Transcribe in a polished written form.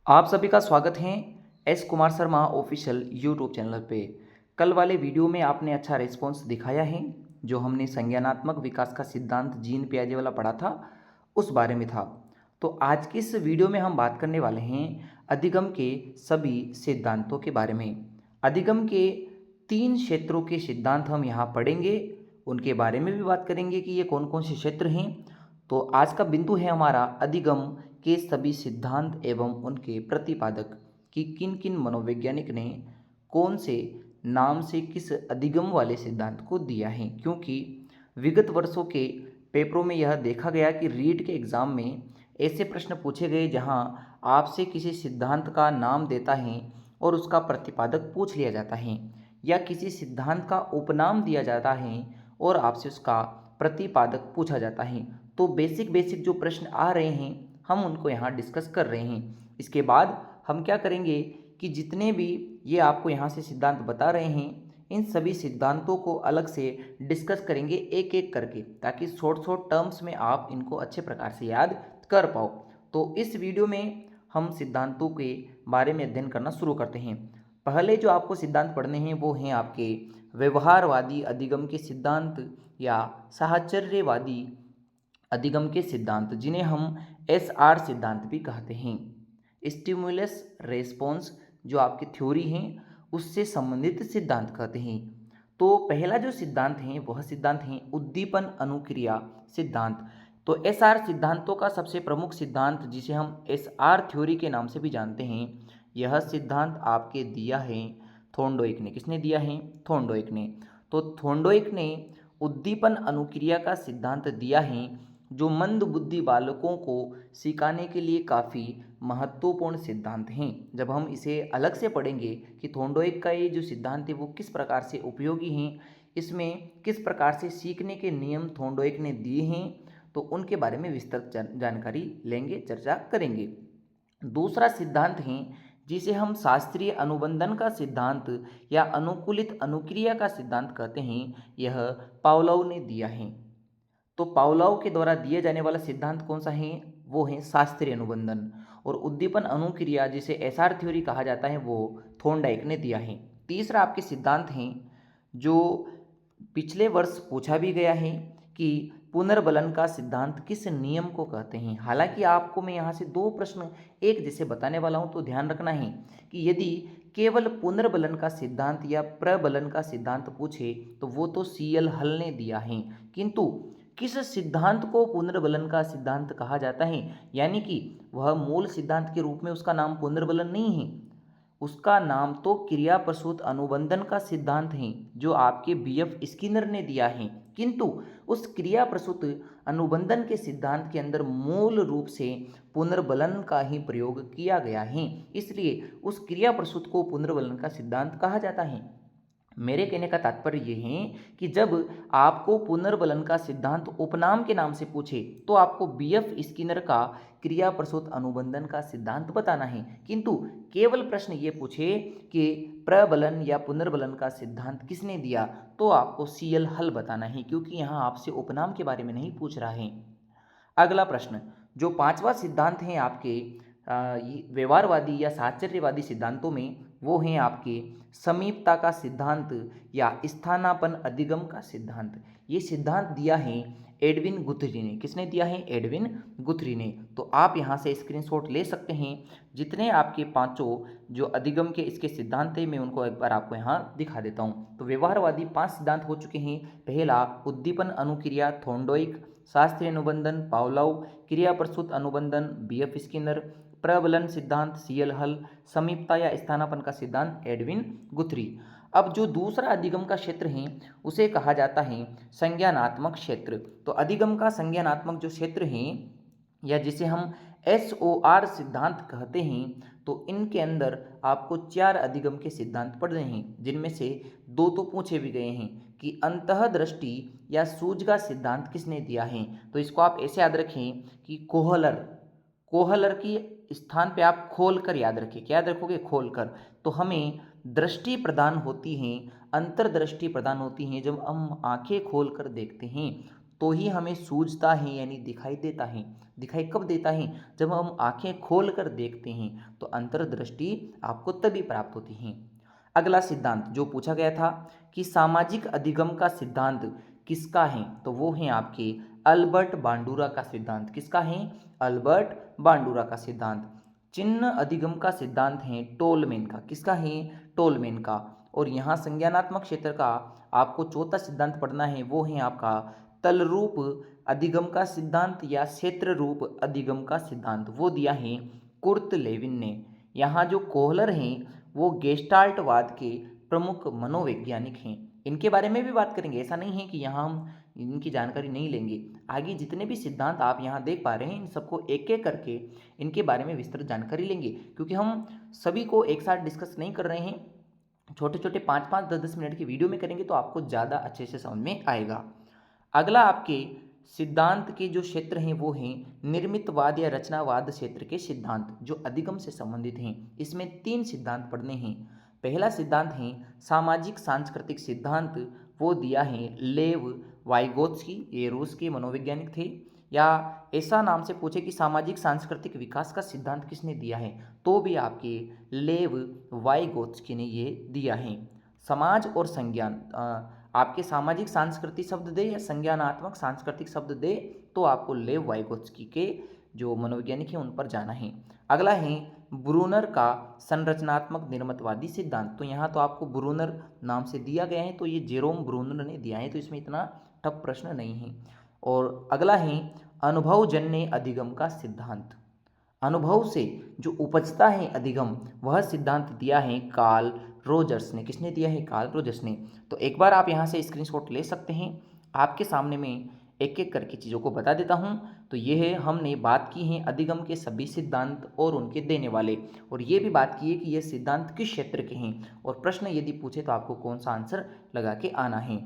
आप सभी का स्वागत है S Kumar Sharma official YouTube channel पे। कल वाले वीडियो में आपने अच्छा रिस्पॉन्स दिखाया है। जो हमने संज्ञानात्मक विकास का सिद्धांत जीन पियाजे वाला पढ़ा था उस बारे में था। तो आज की इस वीडियो में हम बात करने वाले हैं अधिगम के सभी सिद्धांतों के बारे में। अधिगम के 3 क्षेत्रों के सिद्धांत हम यहाँ पढ़ेंगे, उनके बारे में भी बात करेंगे कि ये कौन कौन से क्षेत्र हैं। तो आज का बिंदु है हमारा अधिगम के सभी सिद्धांत एवं उनके प्रतिपादक कि किन किन मनोवैज्ञानिक ने कौन से नाम से किस अधिगम वाले सिद्धांत को दिया है। क्योंकि विगत वर्षों के पेपरों में यह देखा गया कि रीट के एग्ज़ाम में ऐसे प्रश्न पूछे गए जहां आपसे किसी सिद्धांत का नाम देता है और उसका प्रतिपादक पूछ लिया जाता है, या किसी सिद्धांत का उपनाम दिया जाता है और आपसे उसका प्रतिपादक पूछा जाता है। तो बेसिक बेसिक जो प्रश्न आ रहे हैं हम उनको यहाँ डिस्कस कर रहे हैं। इसके बाद हम क्या करेंगे कि जितने भी ये आपको यहाँ से सिद्धांत बता रहे हैं इन सभी सिद्धांतों को अलग से डिस्कस करेंगे एक एक करके, ताकि शॉर्ट शॉर्ट टर्म्स में आप इनको अच्छे प्रकार से याद कर पाओ। तो इस वीडियो में हम सिद्धांतों के बारे में अध्ययन करना शुरू करते हैं। पहले जो आपको सिद्धांत पढ़ने हैं वो हैं आपके व्यवहारवादी अधिगम के सिद्धांत या साहचर्यवादी अधिगम के सिद्धांत, जिन्हें हम एसआर सिद्धांत भी कहते हैं। स्टिमुलस रेस्पॉन्स जो आपकी थ्योरी हैं उससे संबंधित सिद्धांत कहते हैं। तो पहला जो सिद्धांत है वह सिद्धांत है उद्दीपन अनुक्रिया सिद्धांत। तो एसआर सिद्धांतों का सबसे प्रमुख सिद्धांत, जिसे हम एसआर थ्योरी के नाम से भी जानते हैं, यह सिद्धांत आपके दिया है थॉर्नडाइक ने। किसने दिया है? थॉर्नडाइक ने। तो थॉर्नडाइक ने उद्दीपन अनुक्रिया का सिद्धांत दिया है, जो मंद बुद्धि बालकों को सिखाने के लिए काफ़ी महत्वपूर्ण सिद्धांत हैं। जब हम इसे अलग से पढ़ेंगे कि थॉर्नडाइक का ये जो सिद्धांत है वो किस प्रकार से उपयोगी हैं, इसमें किस प्रकार से सीखने के नियम थॉर्नडाइक ने दिए हैं, तो उनके बारे में विस्तृत जानकारी लेंगे, चर्चा करेंगे। दूसरा सिद्धांत है जिसे हम शास्त्रीय अनुबंधन का सिद्धांत या अनुकूलित अनुक्रिया का सिद्धांत कहते हैं, यह पावलोव ने दिया है। तो पावलोव के द्वारा दिए जाने वाला सिद्धांत कौन सा है? वो है शास्त्रीय अनुबंधन। और उद्दीपन अनुक्रिया जिसे एसआर थ्योरी कहा जाता है वो थॉर्नडाइक ने दिया है। तीसरा आपके सिद्धांत हैं जो पिछले वर्ष पूछा भी गया है कि पुनर्बलन का सिद्धांत किस नियम को कहते हैं। हालांकि आपको मैं यहाँ से 2 प्रश्न एक जैसे बताने वाला हूँ, तो ध्यान रखना है कि यदि केवल पुनर्बलन का सिद्धांत या प्रबलन का सिद्धांत पूछे तो वो तो सीएल हल ने दिया है, किंतु किस सिद्धांत को पुनर्बलन का सिद्धांत कहा जाता है, यानी कि वह मूल सिद्धांत के रूप में उसका नाम पुनर्बलन नहीं है, उसका नाम तो क्रिया प्रसूत अनुबंधन का सिद्धांत है जो आपके बीएफ स्किनर ने दिया है। किंतु उस क्रिया प्रसूत अनुबंधन के सिद्धांत के अंदर मूल रूप से पुनर्बलन का ही प्रयोग किया गया है, इसलिए उस क्रिया प्रसूत को पुनर्बलन का सिद्धांत कहा जाता है। मेरे कहने का तात्पर्य ये है कि जब आपको पुनर्बलन का सिद्धांत उपनाम के नाम से पूछे तो आपको बीएफ स्किनर का क्रिया प्रसूत अनुबंधन का सिद्धांत बताना है, किंतु केवल प्रश्न ये पूछे कि प्रबलन या पुनर्बलन का सिद्धांत किसने दिया तो आपको सीएल हल बताना है, क्योंकि यहाँ आपसे उपनाम के बारे में नहीं पूछ रहा है। अगला प्रश्न, जो 5वां सिद्धांत है आपके व्यवहारवादी या साहचर्यवादी सिद्धांतों में, वो हैं आपके समीपता का सिद्धांत या स्थानापन्न अधिगम का सिद्धांत। ये सिद्धांत दिया है एडविन गुथरी ने। किसने दिया है? एडविन गुथरी ने। तो आप यहाँ से स्क्रीनशॉट ले सकते हैं। जितने आपके 5 जो अधिगम के इसके सिद्धांत हैं मैं उनको एक बार आपको यहाँ दिखा देता हूँ। तो व्यवहारवादी 5 सिद्धांत हो चुके हैं। पहला उद्दीपन अनुक्रिया थॉर्नडाइक, शास्त्रीय अनुबंधन पावलोव, क्रिया प्रसूत अनुबंधन बीएफ स्किनर, प्रबलन सिद्धांत सीएल हल, समीपता या स्थानापन्न का सिद्धांत एडविन गुथरी। अब जो दूसरा अधिगम का क्षेत्र है उसे कहा जाता है संज्ञानात्मक क्षेत्र। तो अधिगम का संज्ञानात्मक जो क्षेत्र है या जिसे हम एसओआर सिद्धांत कहते हैं, तो इनके अंदर आपको 4 अधिगम के सिद्धांत पढ़ने हैं, जिनमें से 2 तो पूछे भी गए हैं कि अंतःदृष्टि या सूझ का सिद्धांत किसने दिया है। तो इसको आप ऐसे याद रखें कि कोहलर, कोहलर की स्थान पे आप खोल कर याद रखें। क्या याद रखोगे? खोल कर। तो हमें दृष्टि प्रदान होती है, अंतर्दृष्टि प्रदान होती है जब हम आंखें खोल कर देखते हैं। तो ही हमें सूझता है, यानी दिखाई देता है। दिखाई कब देता है? जब हम आंखें खोल कर देखते हैं, तो अंतर्दृष्टि आपको तभी प्राप्त होती है। अगला सिद्धांत जो पूछा गया था कि सामाजिक अधिगम का सिद्धांत किसका है, तो वो है आपके अल्बर्ट बांडुरा का सिद्धांत। किसका है? अल्बर्ट बांडुरा का सिद्धांत। चिन्ह अधिगम का सिद्धांत है टोलमैन का। किसका है? टोलमैन का। और यहाँ संज्ञानात्मक क्षेत्र का आपको चौथा सिद्धांत पढ़ना है, वो है आपका तलरूप अधिगम का सिद्धांत या क्षेत्र रूप अधिगम का सिद्धांत। वो दिया है कुर्ट लेविन ने। यहाँ जो कोहलर हैं वो गेस्टाल्टवाद के प्रमुख मनोवैज्ञानिक हैं। इनके बारे में भी बात करेंगे, ऐसा नहीं है कि यहाँ हम इनकी जानकारी नहीं लेंगे। आगे जितने भी सिद्धांत आप यहाँ देख पा रहे हैं, इन सबको एक एक करके इनके बारे में विस्तृत जानकारी लेंगे, क्योंकि हम सभी को एक साथ डिस्कस नहीं कर रहे हैं। छोटे छोटे 5-5, 10-10 मिनट की वीडियो में करेंगे तो आपको ज़्यादा अच्छे से समझ में आएगा। अगला आपके सिद्धांत के जो क्षेत्र हैं वो हैं निर्मितवाद या रचनावाद क्षेत्र के सिद्धांत, जो अधिगम से संबंधित हैं। इसमें 3 सिद्धांत पढ़ने हैं। पहला सिद्धांत है सामाजिक सांस्कृतिक सिद्धांत। वो दिया है लेव वाइगोत्स्की, ये रूस के मनोवैज्ञानिक थे। या ऐसा नाम से पूछे कि सामाजिक सांस्कृतिक विकास का सिद्धांत किसने दिया है, तो भी आपके लेव वाइगोत्स्की ने ये दिया है। समाज और संज्ञान, आपके सामाजिक सांस्कृतिक शब्द दे या संज्ञानात्मक सांस्कृतिक शब्द दे, तो आपको लेव वाइगोत्स्की के जो मनोवैज्ञानिक हैं उन पर जाना है। अगला है ब्रूनर का संरचनात्मक निर्मितवादी सिद्धांत। तो यहाँ तो आपको ब्रूनर नाम से दिया गया है, तो ये जेरोम ब्रूनर ने दिया है, तो इसमें इतना टफ प्रश्न नहीं है। और अगला है अनुभवजन्य अधिगम का सिद्धांत। अनुभव से जो उपजता है अधिगम, वह सिद्धांत दिया है कार्ल रोजर्स ने। किसने दिया है? कार्ल रोजर्स ने। तो एक बार आप यहाँ से स्क्रीनशॉट ले सकते हैं। आपके सामने में एक एक करके चीज़ों को बता देता हूँ। तो ये है, हमने बात की है अधिगम के सभी सिद्धांत और उनके देने वाले, और ये भी बात की है कि ये सिद्धांत किस क्षेत्र के हैं, और प्रश्न यदि पूछे तो आपको कौन सा आंसर लगा के आना है।